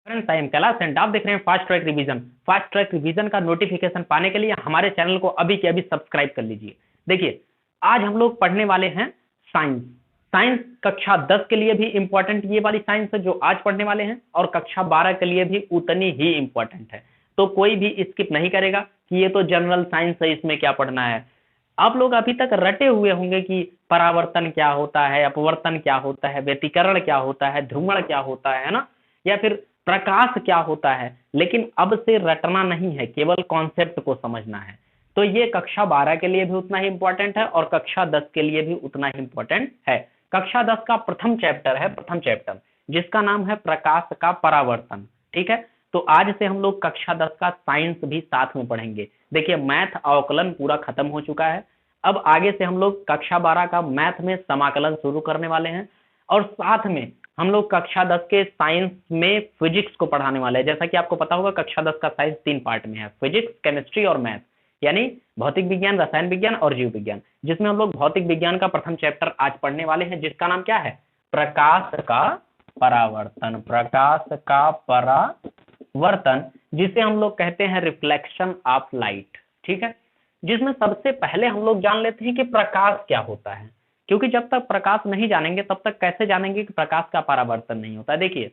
Friends, I am Kailash and आप देख रहे हैं fast track revision. Fast track revision का नोटिफिकेशन पाने के लिए हमारे चैनल को अभी के अभी सब्सक्राइब कर लीजिए। देखिए, आज हम लोग पढ़ने वाले हैं साइंस। साइंस कक्षा 10 के लिए भी इंपॉर्टेंट ये वाली साइंस है जो आज पढ़ने वाले हैं, और कक्षा 12 के लिए भी उतनी ही इंपॉर्टेंट है। तो कोई भी स्किप नहीं करेगा कि ये तो जनरल साइंस है, इसमें क्या पढ़ना है। आप लोग अभी तक रटे हुए होंगे कि परावर्तन क्या होता है, अपवर्तन क्या होता है, व्यतिकरण क्या होता है, ध्रुवण क्या होता है ना, या फिर प्रकाश क्या होता है। लेकिन अब से रटना नहीं है, केवल कॉन्सेप्ट को समझना है। तो ये कक्षा 12 के लिए भी उतना ही इंपॉर्टेंट है और कक्षा 10 के लिए भी उतना ही इंपॉर्टेंट है। कक्षा 10 का प्रथम चैप्टर है, प्रथम चैप्टर जिसका नाम है प्रकाश का परावर्तन। ठीक है, तो आज से हम लोग कक्षा 10 का साइंस भी साथ में पढ़ेंगे। देखिए, मैथ अवकलन पूरा खत्म हो चुका है। अब आगे से हम लोग कक्षा 12 का मैथ में समाकलन शुरू करने वाले हैं, और साथ में हम लोग कक्षा 10 के साइंस में फिजिक्स को पढ़ाने वाले हैं। जैसा कि आपको पता होगा, कक्षा 10 का साइंस 3 पार्ट में है, फिजिक्स, केमिस्ट्री और मैथ, यानी भौतिक विज्ञान, रसायन विज्ञान और जीव विज्ञान। जिसमें हम लोग भौतिक विज्ञान का प्रथम चैप्टर आज पढ़ने वाले हैं, जिसका नाम क्या है? प्रकाश का परावर्तन। प्रकाश का परावर्तन, जिसे हम लोग कहते हैं रिफ्लेक्शन ऑफ लाइट। ठीक है, जिसमें सबसे पहले हम लोग जान लेते हैं कि प्रकाश क्या होता है, क्योंकि जब तक प्रकाश नहीं जानेंगे तब तक कैसे जानेंगे कि प्रकाश का परावर्तन नहीं होता है। देखिए,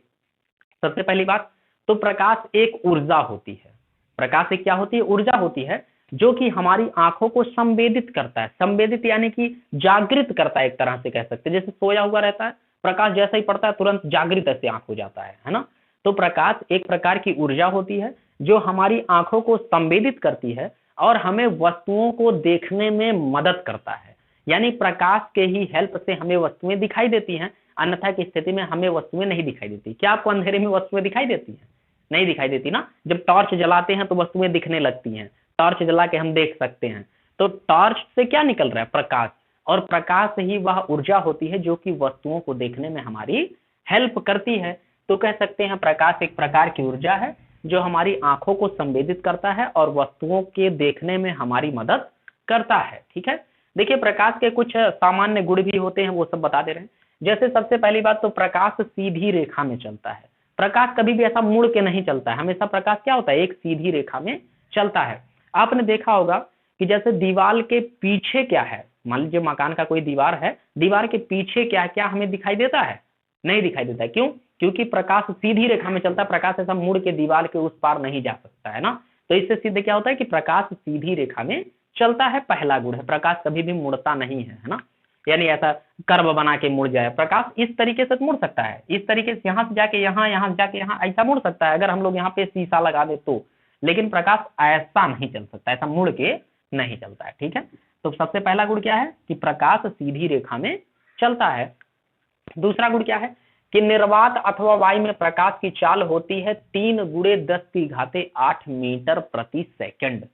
सबसे पहली बात तो प्रकाश एक ऊर्जा होती है। प्रकाश एक क्या होती है? ऊर्जा होती है, जो कि हमारी आंखों को संवेदित करता है। संवेदित यानी कि जागृत करता है, एक तरह से कह सकते हैं। जैसे सोया हुआ रहता है, प्रकाश जैसा ही पड़ता है तुरंत जागृत ऐसे आंख हो जाता है ना। तो प्रकाश एक प्रकार की ऊर्जा होती है जो हमारी आंखों को संवेदित करती है और हमें वस्तुओं को देखने में मदद करता है। यानी प्रकाश के ही हेल्प से हमें वस्तुएं दिखाई देती हैं, अन्यथा की स्थिति में हमें वस्तुएं नहीं दिखाई देती। क्या आपको अंधेरे में वस्तुएं दिखाई देती हैं? नहीं दिखाई देती ना। जब टॉर्च जलाते हैं तो वस्तुएं दिखने लगती हैं, टॉर्च जला के हम देख सकते हैं। तो टॉर्च से क्या निकल रहा है? प्रकाश। और प्रकाश ही वह ऊर्जा होती है जो कि वस्तुओं को देखने में हमारी हेल्प करती है। तो कह सकते हैं प्रकाश एक प्रकार की ऊर्जा है जो हमारी आंखों को संवेदित करता है और वस्तुओं के देखने में हमारी मदद करता है। ठीक है, देखिए, प्रकाश के कुछ सामान्य गुण भी होते हैं, वो सब बता दे रहे हैं। जैसे सबसे पहली बात तो प्रकाश सीधी रेखा में चलता है। प्रकाश कभी भी ऐसा मुड़ के नहीं चलता है, हमेशा प्रकाश क्या होता है? एक सीधी रेखा में चलता है। आपने देखा होगा कि जैसे दीवार के पीछे क्या है, मान लीजिए मकान का कोई दीवार है, दीवार के पीछे क्या क्या हमें दिखाई देता है? नहीं दिखाई देता है। क्यों? क्योंकि प्रकाश सीधी रेखा में चलता है। प्रकाश ऐसा मुड़ के दीवार के उस पार नहीं जा सकता है ना। तो इससे सिद्ध क्या होता है कि प्रकाश सीधी रेखा में चलता है। पहला गुण है, प्रकाश कभी भी मुड़ता नहीं है ना। यानी ऐसा कर्व बना के मुड़ जाए, प्रकाश इस तरीके से मुड़ सकता है, इस तरीके से यहाँ से जाके यहाँ, यहाँ से जाके यहाँ, ऐसा मुड़ सकता है अगर हम लोग यहाँ पे शीशा लगा दे तो। लेकिन प्रकाश ऐसा नहीं चल सकता, ऐसा मुड़ के नहीं चलता है। ठीक है, तो सबसे पहला गुण क्या है कि प्रकाश सीधी रेखा में चलता है। दूसरा गुण क्या है कि निर्वात अथवा वायु में प्रकाश की चाल होती है 3 × 10⁸ मीटर प्रति सेकंड।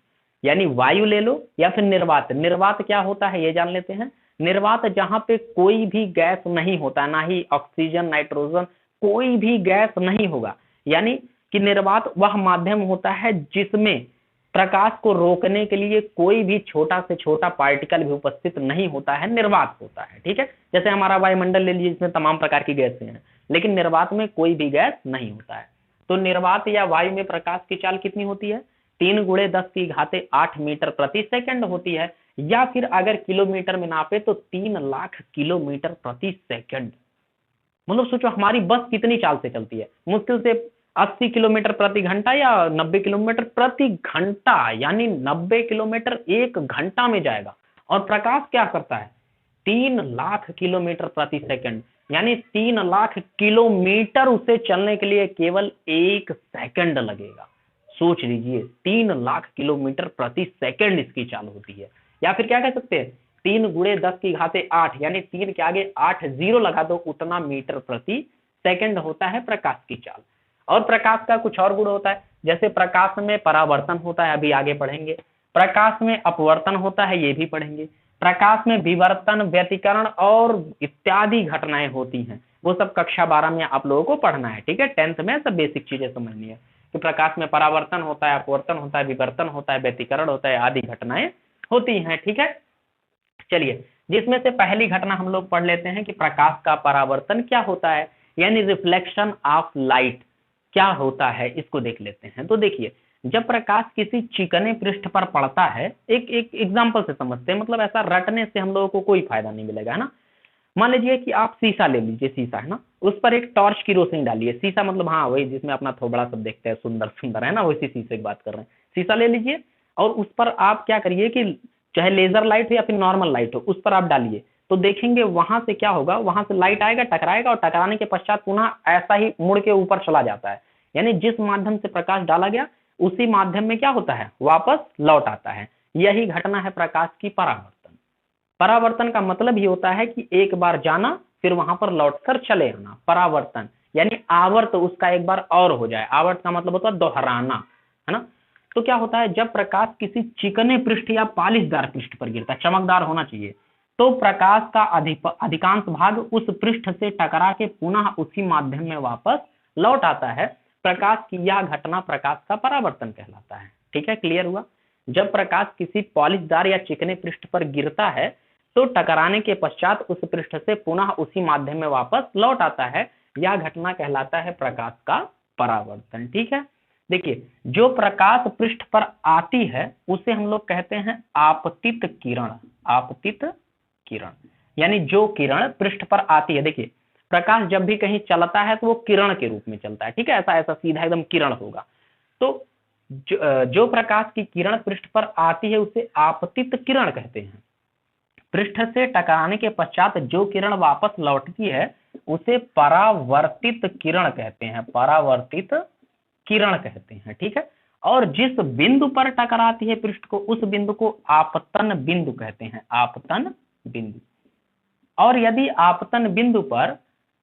यानी वायु ले लो या फिर निर्वात। निर्वात क्या होता है ये जान लेते हैं। निर्वात जहां पे कोई भी गैस नहीं होता, ना ही ऑक्सीजन, नाइट्रोजन, कोई भी गैस नहीं होगा। यानी कि निर्वात वह माध्यम होता है जिसमें प्रकाश को रोकने के लिए कोई भी छोटा से छोटा पार्टिकल भी उपस्थित नहीं होता है, निर्वात होता है। ठीक है, जैसे हमारा वायुमंडल ले लीजिए, इसमें तमाम प्रकार की गैसें हैं, लेकिन निर्वात में कोई भी गैस नहीं होता है। तो निर्वात या वायु में प्रकाश की चाल कितनी होती है? 3 × 10⁸ मीटर प्रति सेकंड होती है, या फिर अगर किलोमीटर में नापे तो 3 लाख किलोमीटर प्रति सेकंड। मतलब सोचो हमारी बस कितनी चाल से चलती है, मुश्किल से 80 किलोमीटर प्रति घंटा या 90 किलोमीटर प्रति घंटा, यानी 90 किलोमीटर 1 घंटा में जाएगा। और प्रकाश क्या करता है? 3 लाख किलोमीटर प्रति सेकंड, यानी 3 लाख किलोमीटर उसे चलने के लिए केवल 1 सेकंड लगेगा। सोच लीजिए, 3 लाख किलोमीटर प्रति सेकंड इसकी चाल होती है। या फिर क्या कह सकते हैं, 3 × 10⁸, यानी 3 के आगे 8 जीरो लगा दो, उतना मीटर प्रति सेकंड होता है प्रकाश की चाल। और प्रकाश का कुछ और गुण होता है, जैसे प्रकाश में परावर्तन होता है, अभी आगे पढ़ेंगे। प्रकाश में अपवर्तन होता है, ये भी पढ़ेंगे। प्रकाश में विवर्तन, व्यतिकरण और इत्यादि घटनाएं होती हैं, वो सब कक्षा 12 में आप लोगों को पढ़ना है। ठीक है, 10th में सब बेसिक चीजें समझनी है कि प्रकाश में परावर्तन होता है, अपवर्तन होता है, विवर्तन होता है, व्यतिकरण होता है, आदि घटनाएं होती हैं। ठीक है, चलिए, जिसमें से पहली घटना हम लोग पढ़ लेते हैं कि प्रकाश का परावर्तन क्या होता है, यानी रिफ्लेक्शन ऑफ लाइट। क्या होता है इसको देख लेते हैं। तो देखिए, जब प्रकाश किसी चिकने पृष्ठ पर पड़ता है, एक एक एग्जांपल से समझते हैं, मतलब ऐसा रटने से हम लोगों को कोई फायदा नहीं मिलेगा, है ना। मान लीजिए कि आप शीशा ले लीजिए, शीशा है ना, उस पर एक टॉर्च की रोशनी डालिए। शीशा मतलब हाँ वही जिसमें अपना थोबड़ा सब देखते हैं, सुंदर सुंदर, है ना, वैसी शीशे की बात कर रहे हैं। शीशा ले लीजिए और उस पर आप क्या करिए कि चाहे लेजर लाइट हो या फिर नॉर्मल लाइट हो, उस पर आप डालिए, तो देखेंगे वहां से क्या होगा, वहां से लाइट आएगा, टकराएगा और टकराने के पश्चात पुनः ऐसा ही मुड़ के ऊपर चला जाता है। यानी जिस माध्यम से प्रकाश डाला गया उसी माध्यम में क्या होता है, वापस लौट आता है। यही घटना है प्रकाश की परावर्तन। परावर्तन का मतलब ही होता है कि एक बार जाना फिर वहां पर लौटकर चले आना। परावर्तन यानी आवर्त उसका एक बार और हो जाए। आवर्त का मतलब होता है दोहराना, है ना। तो क्या होता है, जब प्रकाश किसी चिकने पृष्ठ या पालिशदार पृष्ठ पर गिरता है, चमकदार होना चाहिए, तो प्रकाश का अधिकांश भाग उस पृष्ठ से टकरा के पुनः उसी माध्यम में वापस लौट आता है। प्रकाश की यह घटना प्रकाश का परावर्तन कहलाता है। ठीक है, क्लियर हुआ। जब प्रकाश किसी पॉलिशदार या चिकने पृष्ठ पर गिरता है तो टकराने के पश्चात उस पृष्ठ से पुनः उसी माध्यम में वापस लौट आता है। यह घटना कहलाता है प्रकाश का परावर्तन। ठीक है, देखिए, जो प्रकाश पृष्ठ पर आती है उसे हम लोग कहते हैं आपतित किरण। आपतित किरण यानी जो किरण पृष्ठ पर आती है। देखिए, प्रकाश जब भी कहीं चलता है तो वो किरण के रूप में चलता है। ठीक है, ऐसा ऐसा सीधा एकदम किरण होगा। तो जो प्रकाश की किरण पृष्ठ पर आती है उसे आपतित किरण कहते हैं। पृष्ठ से टकराने के पश्चात जो किरण वापस लौटती है उसे परावर्तित किरण कहते हैं। परावर्तित किरण कहते हैं। ठीक है, और जिस बिंदु पर टकराती है पृष्ठ को उस बिंदु को आपतन बिंदु कहते हैं। आपतन बिंदु। और यदि आपतन बिंदु पर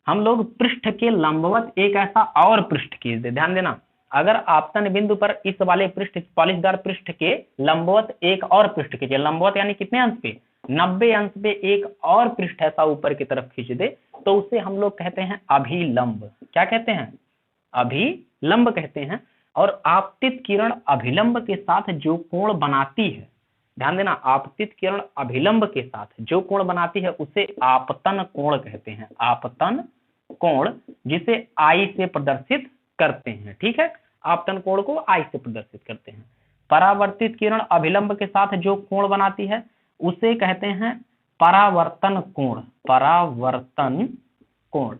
हम लोग पृष्ठ के लंबवत एक ऐसा और पृष्ठ खींच दे, ध्यान देना, अगर आपतन बिंदु पर इस वाले पृष्ठ पॉलिशदार पृष्ठ के लंबवत एक और पृष्ठ खींचे, लंबवत यानी कितने अंश पे, 90 अंश पे एक और पृष्ठ ऐसा ऊपर की तरफ खींच दे, तो उसे हम लोग कहते हैं अभिलंब। क्या कहते हैं, अभिलंब कहते हैं। और आपतित किरण अभिलंब के साथ जो कोण बनाती है, ध्यान देना, आपतित किरण अभिलंब के साथ जो कोण बनाती है उसे आपतन कोण कहते हैं। आपतन कोण, जिसे आई से प्रदर्शित करते हैं। ठीक है, आपतन कोण को आई से प्रदर्शित करते हैं। परावर्तित किरण अभिलंब के साथ जो कोण बनाती है उसे कहते हैं परावर्तन कोण। परावर्तन कोण,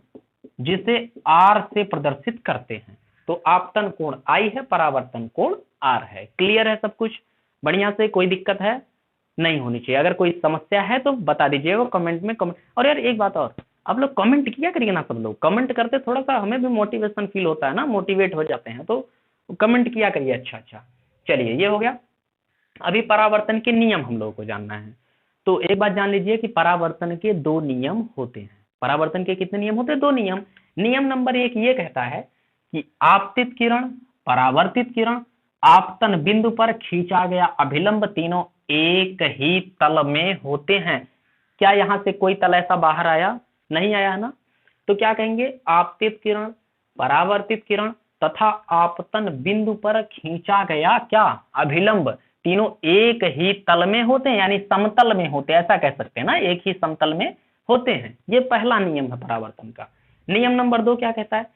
जिसे आर से प्रदर्शित करते हैं। तो आपतन कोण आई है, परावर्तन कोण आर है। क्लियर है सब कुछ, बढ़िया से, कोई दिक्कत है नहीं होनी चाहिए। अगर कोई समस्या है तो बता दीजिएगा कमेंट में। कमेंट, और यार एक बात और, आप लोग कमेंट किया करिए ना, सब लोग कमेंट करते थोड़ा सा हमें भी मोटिवेशन फील होता है ना, मोटिवेट हो जाते हैं, तो कमेंट किया करिए। अच्छा अच्छा, चलिए ये हो गया। अभी परावर्तन के नियम हम लोगों को जानना है। तो एक बात जान लीजिए कि परावर्तन के दो नियम होते हैं। परावर्तन के कितने नियम होते हैं, दो नियम। नियम नंबर 1 ये कहता है कि आपतित किरण, परावर्तित किरण, आपतन बिंदु पर खींचा गया अभिलंब तीनों एक ही तल में होते हैं। क्या यहां से कोई तल ऐसा बाहर आया, नहीं आया है ना। तो क्या कहेंगे, आपतित किरण, परावर्तित किरण तथा आपतन बिंदु पर खींचा गया क्या, अभिलंब, तीनों एक ही तल में होते हैं, यानी समतल में होते हैं, ऐसा कह सकते हैं ना, एक ही समतल में होते हैं। ये पहला नियम है परावर्तन का। नियम नंबर 2 क्या कहता है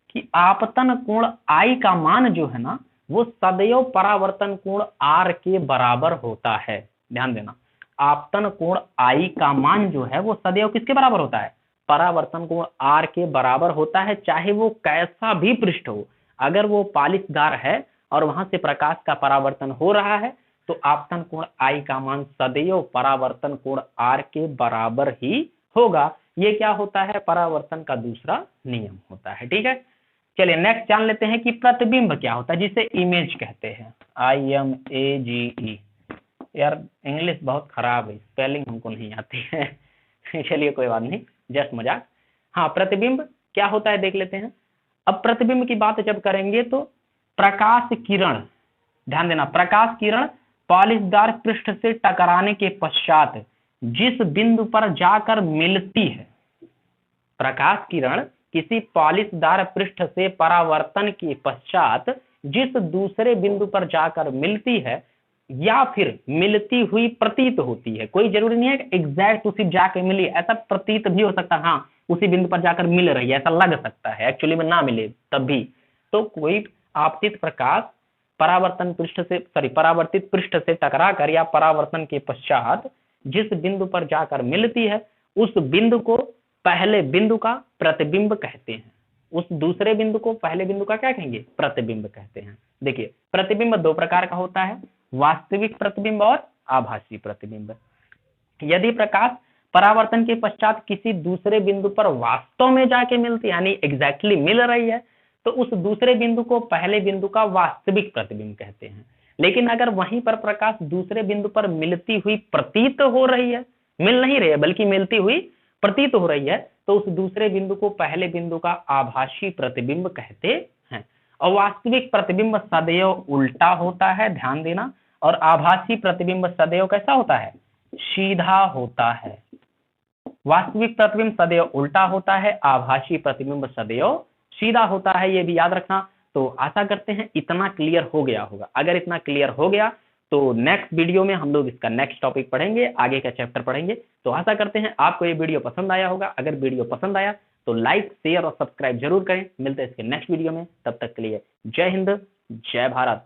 कि आपतन कोण आई का मान जो है ना वो सदैव परावर्तन कोण आर के बराबर होता है। ध्यान देना, आपतन कोण आई का मान जो है वो सदैव किसके बराबर होता है, परावर्तन कोण आर के बराबर होता है, चाहे वो कैसा भी पृष्ठ हो। अगर वो पालिशदार है और वहां से प्रकाश का परावर्तन हो रहा है तो आपतन कोण आई का मान सदैव परावर्तन कोण आर के बराबर ही होगा। ये क्या होता है, परावर्तन का दूसरा नियम होता है। ठीक है, चलिए नेक्स्ट जान लेते हैं कि प्रतिबिंब क्या होता है, जिसे इमेज कहते हैं। IMAGE। यार इंग्लिश बहुत खराब है, स्पेलिंग हमको नहीं आती है। चलिए कोई बात नहीं, जस्ट मजाक। हाँ, प्रतिबिंब क्या होता है देख लेते हैं। अब प्रतिबिंब की बात जब करेंगे तो प्रकाश किरण, ध्यान देना, प्रकाश किरण पॉलिशदार पृष्ठ से टकराने के पश्चात जिस बिंदु पर जाकर मिलती है, प्रकाश किरण किसी पॉलिशदार पृष्ठ से परावर्तन के पश्चात जिस दूसरे बिंदु पर जाकर मिलती है या फिर मिलती हुई प्रतीत होती है, कोई जरूरी नहीं है एग्जैक्ट उसी जाके मिली, ऐसा प्रतीत भी हो सकता है, हाँ उसी बिंदु पर जाकर मिल रही है, ऐसा लग सकता है, एक्चुअली में ना मिले तब भी, तो कोई आपतित प्रकाश परावर्तित पृष्ठ से टकराकर या परावर्तन के पश्चात जिस बिंदु पर जाकर मिलती है उस बिंदु को पहले बिंदु का प्रतिबिंब कहते हैं। उस दूसरे बिंदु को पहले बिंदु का क्या कहेंगे? प्रतिबिंब कहते हैं। देखिए प्रतिबिंब दो प्रकार का होता है, वास्तविक प्रतिबिंब और आभासी प्रतिबिंब। यदि प्रकाश परावर्तन के पश्चात किसी दूसरे बिंदु पर वास्तव में जाके मिलती यानी एग्जैक्टली मिल रही है तो उस दूसरे बिंदु को पहले बिंदु का वास्तविक प्रतिबिंब कहते हैं। लेकिन अगर वहीं पर प्रकाश दूसरे बिंदु पर मिलती हुई प्रतीत हो रही है, मिल नहीं रही है बल्कि मिलती हुई प्रतीत हो रही है, तो उस दूसरे बिंदु को पहले बिंदु का आभासी प्रतिबिंब कहते हैं। और वास्तविक प्रतिबिंब सदैव उल्टा होता है, ध्यान देना, और आभासी प्रतिबिंब सदैव कैसा होता है? सीधा होता है। वास्तविक प्रतिबिंब सदैव उल्टा होता है, आभासी प्रतिबिंब सदैव सीधा होता है, ये भी याद रखना। तो आशा करते हैं इतना क्लियर हो गया होगा। अगर इतना क्लियर हो गया तो नेक्स्ट वीडियो में हम लोग इसका नेक्स्ट टॉपिक पढ़ेंगे, आगे का चैप्टर पढ़ेंगे। तो आशा करते हैं आपको ये वीडियो पसंद आया होगा। अगर वीडियो पसंद आया तो लाइक, शेयर और सब्सक्राइब जरूर करें। मिलते हैं इसके नेक्स्ट वीडियो में, तब तक के लिए जय हिंद, जय भारत।